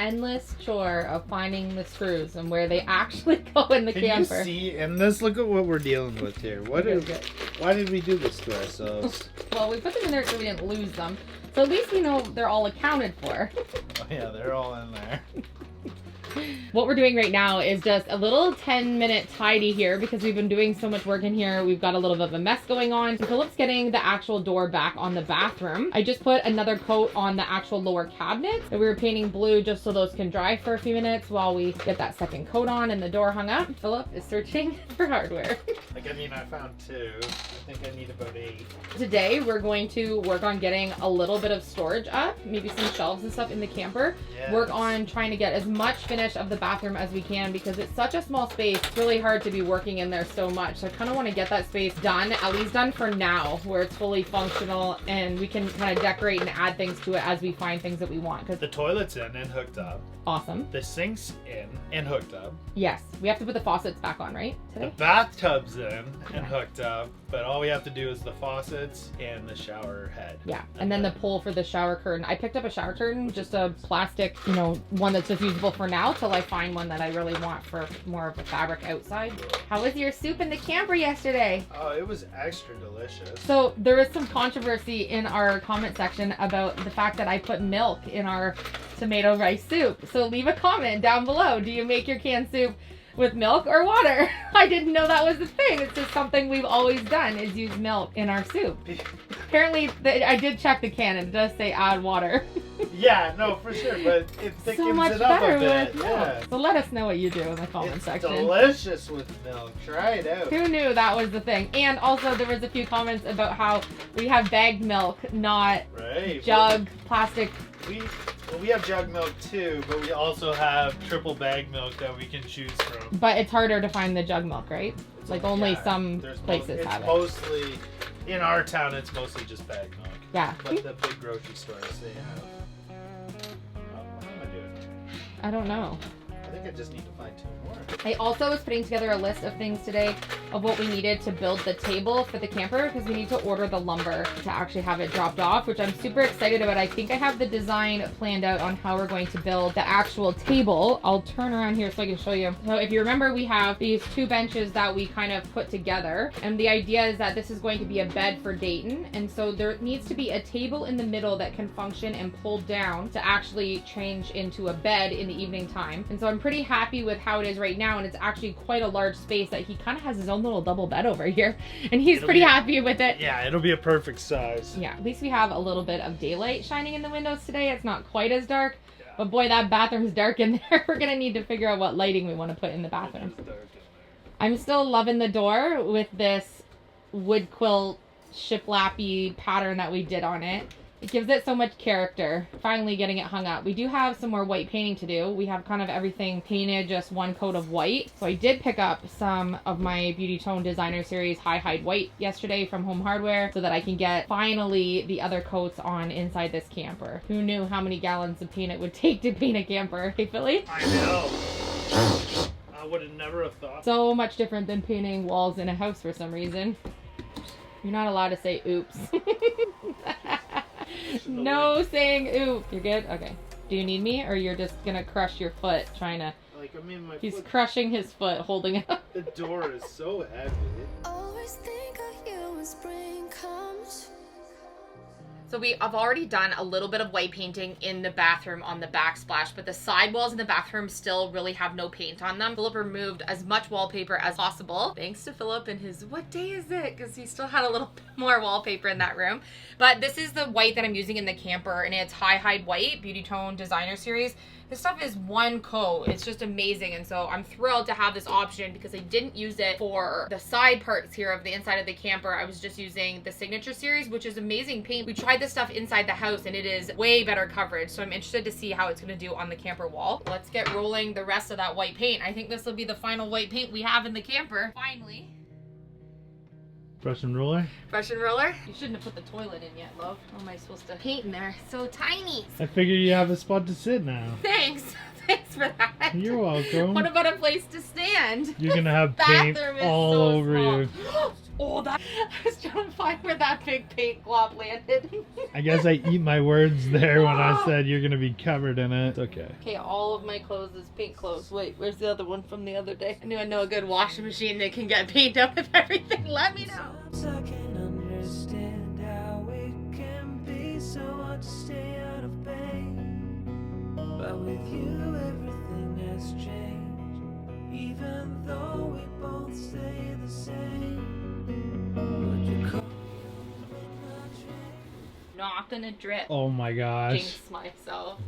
endless chore of finding the screws and where they actually go in the camper. Can you see in this? Look at what we're dealing with here. Why did we do this to ourselves? Well, we put them in there so we didn't lose them. So at least we know they're all accounted for. Oh yeah, they're all in there. What we're doing right now is just a little 10-minute tidy here because we've been doing so much work in here. We've got a little bit of a mess going on. Philip's getting the actual door back on the bathroom. I just put another coat on the actual lower cabinets that we were painting blue just so those can dry for a few minutes while we get that second coat on and the door hung up. Philip is searching for hardware. Like, I mean, I found 2. I think I need about 8. Today, we're going to work on getting a little bit of storage up, maybe some shelves and stuff in the camper. Yes. Work on trying to get as much finish of the bathroom as we can because it's such a small space. It's really hard to be working in there so much. So I kind of want to get that space done, at least done for now, where it's fully functional and we can kind of decorate and add things to it as we find things that we want. Cause the toilet's in and hooked up. Awesome. The sink's in and hooked up. Yes. We have to put the faucets back on, right? Today? The bathtub's in and hooked up, but all we have to do is the faucets and the shower head. Yeah. And then the pole for the shower curtain. I picked up a shower curtain, just a plastic, you know, one that's just usable for now till I find one that I really want for more of the fabric outside. How was your soup in the camper yesterday? Oh, it was extra delicious. So there was some controversy in our comment section about the fact that I put milk in our tomato rice soup. So leave a comment down below. Do you make your canned soup with milk or water? I didn't know that was a thing. It's just something we've always done is use milk in our soup. Apparently, I did check the can and it does say add water. Yeah, no, for sure, but it thickens so much it up better a bit. with milk. Yeah. So let us know what you do in the comment section. It's delicious with milk. Try it out. Who knew that was the thing? And also there was a few comments about how we have bagged milk, not jug, plastic. We have jug milk too, but we also have triple bag milk that we can choose from. But it's harder to find the jug milk, right? Like only some places have it. It's mostly, in our town, it's mostly just bag milk. Yeah. But the big grocery stores, they have. What am I doing? I don't know. I think I just need to find 2 more. I also was putting together a list of things today of what we needed to build the table for the camper because we need to order the lumber to actually have it dropped off, which I'm super excited about. I think I have the design planned out on how we're going to build the actual table. I'll turn around here so I can show you. So if you remember, we have these 2 benches that we kind of put together, and the idea is that this is going to be a bed for Dayton, and so there needs to be a table in the middle that can function and pull down to actually change into a bed in the evening time. And so I'm pretty happy with how it is right now, and it's actually quite a large space that he kind of has his own little double bed over here, and he's pretty happy with it. Yeah, it'll be a perfect size. Yeah, at least we have a little bit of daylight shining in the windows today. It's not quite as dark, but boy, that bathroom's dark in there. We're gonna need to figure out what lighting we want to put in the bathroom. I'm still loving the door with this wood quilt shiplappy pattern that we did on it. It gives it so much character. Finally getting it hung up. We do have some more white painting to do. We have kind of everything painted, just one coat of white. So I did pick up some of my Beauty Tone Designer Series High Hide White yesterday from Home Hardware so that I can get finally the other coats on inside this camper. Who knew how many gallons of paint it would take to paint a camper? Hey, Philly? I know. I would have never have thought. So much different than painting walls in a house for some reason. You're not allowed to say oops. No saying ooh. You're good? Okay. Do you need me, or you're just gonna crush your foot trying to... Like, I mean, my He's foot... crushing his foot, holding it up. The door is so heavy. Always think of you when spring comes. So I've already done a little bit of white painting in the bathroom on the backsplash, but the side walls in the bathroom still really have no paint on them. Philip removed as much wallpaper as possible. Thanks to Philip and his, what day is it? Because he still had a little bit more wallpaper in that room. But this is the white that I'm using in the camper, and it's High Hide White, Beauty Tone Designer Series. This stuff is one coat. It's just amazing, and so I'm thrilled to have this option because I didn't use it for the side parts here of the inside of the camper. I was just using the Signature Series, which is amazing paint. We tried this stuff inside the house, and it is way better coverage, so I'm interested to see how it's going to do on the camper wall. Let's get rolling the rest of that white paint. I think this will be the final white paint we have in the camper. Finally. Brush and roller? Brush and roller? You shouldn't have put the toilet in yet, love. How am I supposed to paint in there? So tiny. I figure you have a spot to sit now. Thanks. Thanks for that. You're welcome. What about a place to stand? You're going to have paint all over you. Oh, that I was trying to find where that big paint glob landed. I guess I eat my words there when I said you're gonna be covered in it. Okay. Okay, all of my clothes is paint clothes. Wait, where's the other one from the other day? I knew I know a good washing machine that can get paint out of everything. Let me know. I can understand how it can be so hard to stay out of pain. But with you, everything has changed. Even though we both stay the same. Would you call Not gonna drip. Oh my gosh. Jinx myself.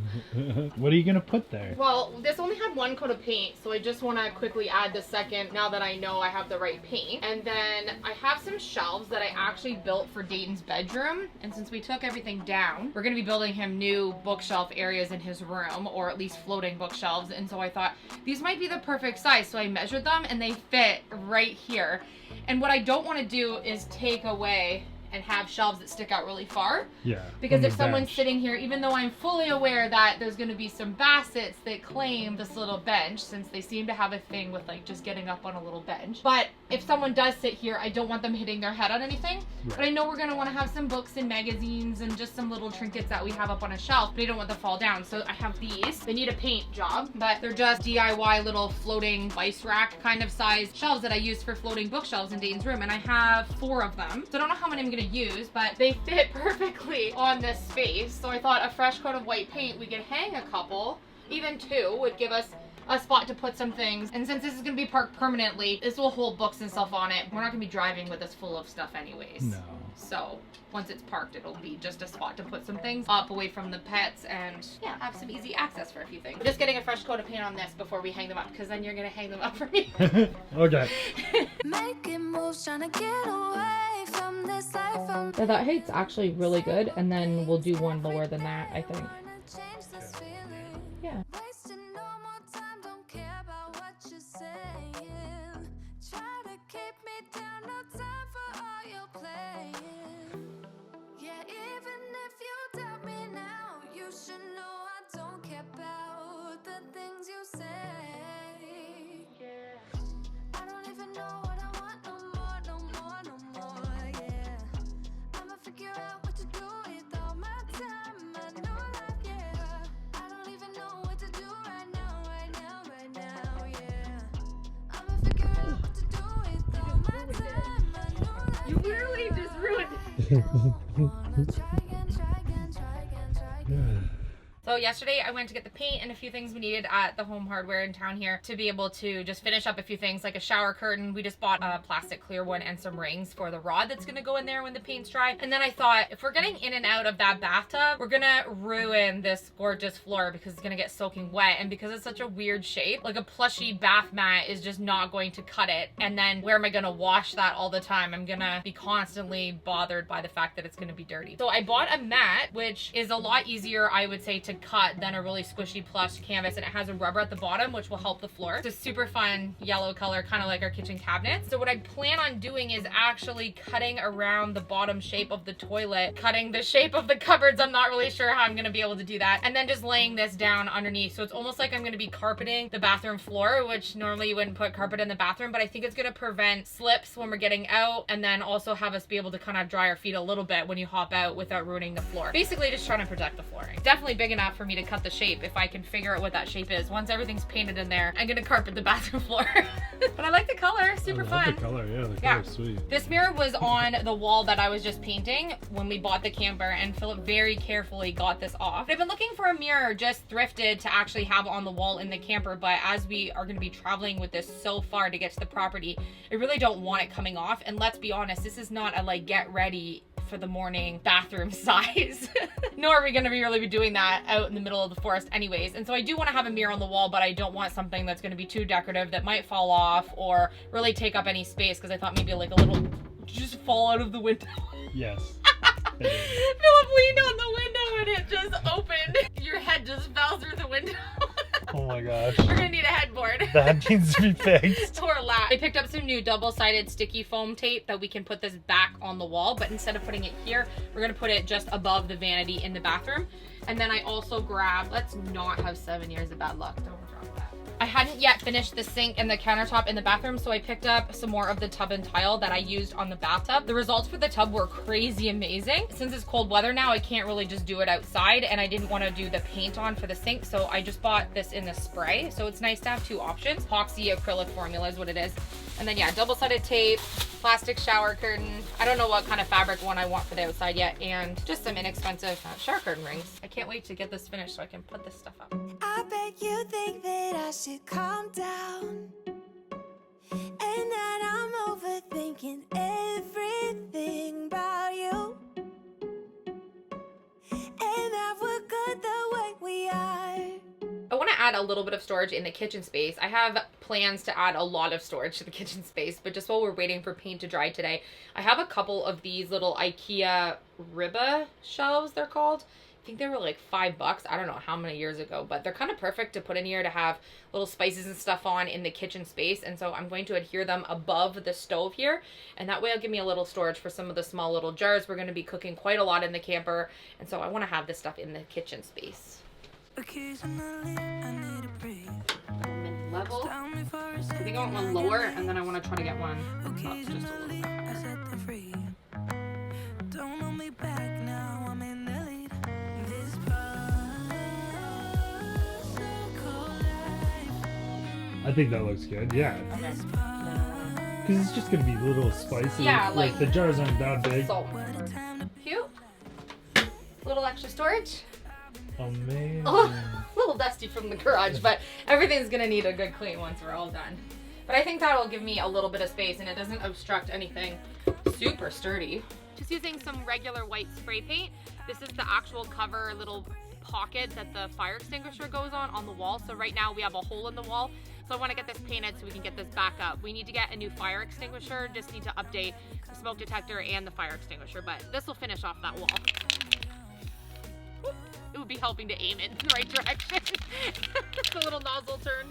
What are you gonna put there? Well, this only had one coat of paint, so I just want to quickly add the second now that I know I have the right paint. And then I have some shelves that I actually built for Dayton's bedroom. And since we took everything down, we're going to be building him new bookshelf areas in his room, or at least floating bookshelves. And so I thought these might be the perfect size. So I measured them and they fit right here. And what I don't want to do is take away and have shelves that stick out really far. Yeah. Because on if the someone's bench. sitting here, even though I'm fully aware that there's going to be some bassets that claim this little bench, since they seem to have a thing with like just getting up on a little bench. But if someone does sit here, I don't want them hitting their head on anything. Right. But I know we're going to want to have some books and magazines and just some little trinkets that we have up on a shelf, but I don't want them to fall down. So I have these. They need a paint job, but they're just DIY little floating ice rack kind of size shelves that I use for floating bookshelves in Dayton's room. And I have 4 of them. So I don't know how many I'm going to use, but they fit perfectly on this space. So I thought a fresh coat of white paint, we could hang a couple, even 2 would give us a spot to put some things. And since this is going to be parked permanently, this will hold books and stuff on it. We're not going to be driving with this full of stuff anyways. No. So once it's parked, it'll be just a spot to put some things up away from the pets and yeah, have some easy access for a few things. I'm just getting a fresh coat of paint on this before we hang them up, because then you're going to hang them up for me. Okay. Making moves, trying to get away from this life. I'm So that height's actually really good, and then we'll do one lower than that, I think. trying to change this feeling. Yeah. Wasting no more time, don't care about what you're saying. Try to keep me down, no time for all your playing. Yeah, even if you doubt me now, you should know I don't care about the things you say. I don't even know what I want no more, no more, no more, yeah. I'ma figure out what to do with all my time, my new life, yeah. I don't even know what to do right now, right now, right now, yeah. I'ma figure out what to do with all my time, my new life. You literally just ruined it. Wanna try again, try again, try again, try again. So yesterday I went to get the paint and a few things we needed at the home hardware in town here to be able to just finish up a few things, like a shower curtain. We just bought a plastic clear one and some rings for the rod that's gonna go in there when the paint's dry. And then I thought, if we're getting in and out of that bathtub, we're gonna ruin this gorgeous floor because it's gonna get soaking wet. And because it's such a weird shape, like a plushy bath mat is just not going to cut it. And then where am I gonna wash that all the time? I'm gonna be constantly bothered by the fact that it's gonna be dirty. So I bought a mat, which is a lot easier, I would say, to cut than a really squishy plush canvas, and it has a rubber at the bottom which will help the floor. It's a super fun yellow color, kind of like our kitchen cabinets. So what I plan on doing is actually cutting around the bottom shape of the toilet, cutting the shape of the cupboards. I'm not really sure how I'm gonna be able to do that, and then just laying this down underneath. So it's almost like I'm gonna be carpeting the bathroom floor, which normally you wouldn't put carpet in the bathroom, but I think it's gonna prevent slips when we're getting out, and then also have us be able to kind of dry our feet a little bit when you hop out without ruining the floor. Basically just trying to protect the flooring. Definitely big enough for me to cut the shape if I can figure out what that shape is. Once everything's painted in there, I'm gonna carpet the bathroom floor. But I like the color, super I love fun. the color, yeah, the Yeah. color's sweet. This mirror was on the wall that I was just painting when we bought the camper, and Philip very carefully got this off. I've been looking for a mirror just thrifted to actually have on the wall in the camper, but as we are gonna be traveling with this so far to get to the property, I really don't want it coming off. And let's be honest, this is not a like get ready for the morning bathroom size. Nor are we gonna really be doing that out in the middle of the forest anyways. And so I do want to have a mirror on the wall, but I don't want something that's gonna be too decorative that might fall off or really take up any space, because I thought maybe like a little just fall out of the window. Yes. Philip leaned on the window and it just opened. Your head just fell through the window. Oh my gosh. We're gonna need a headboard. That needs to be fixed. Or a lap. I picked up some new double-sided sticky foam tape that we can put this back on the wall, but instead of putting it here, we're gonna put it just above the vanity in the bathroom. And then I also grabbed, let's not have 7 years of bad luck. Don't drop that. I hadn't yet finished the sink and the countertop in the bathroom, so I picked up some more of the tub and tile that I used on the bathtub. The results for the tub were crazy amazing. Since it's cold weather now, I can't really just do it outside, and I didn't want to do the paint on for the sink, so I just bought this in the spray. So it's nice to have two options. Epoxy acrylic formula is what it is. And then yeah, double-sided tape, plastic shower curtain. I don't know what kind of fabric one I want for the outside yet, and just some inexpensive shower curtain rings. I can't wait to get this finished so I can put this stuff up. I bet you think that I should calm down, and that I'm overthinking everything about you, and that we're good the way we are. I want to add a little bit of storage in the kitchen space. I have plans to add a lot of storage to the kitchen space, but just while we're waiting for paint to dry today, I have a couple of these little IKEA Ribba shelves, they're called. I think they were like $5. I don't know how many years ago, but they're kind of perfect to put in here to have little spices and stuff on in the kitchen space. And so I'm going to adhere them above the stove here, and that way it'll give me a little storage for some of the small little jars. We're going to be cooking quite a lot in the camper, and so I want to have this stuff in the kitchen space. Occasionally, I need a break. Mid-level. Down me for a I think second. I want one lower, and then I want to try to get one up just a little bit Occasionally, I higher. set them free. Don't hold me back now, I'm in the lead. This bicycle life. I think that looks good. Yeah, Okay. because it's just gonna be little spices. Yeah, like- the jars aren't that big. Salt. Cute. Little extra storage. Amazing. A little dusty from the garage, but everything's gonna need a good clean once we're all done. But I think that'll give me a little bit of space, and it doesn't obstruct anything. Super sturdy. Just using some regular white spray paint. This is the actual cover little pocket that the fire extinguisher goes on the wall. So right now we have a hole in the wall. So I want to get this painted so we can get this back up. We need to get a new fire extinguisher. Just need to update the smoke detector and the fire extinguisher, but this will finish off that wall. It would be helping to aim it in the right direction. It's a little nozzle turn.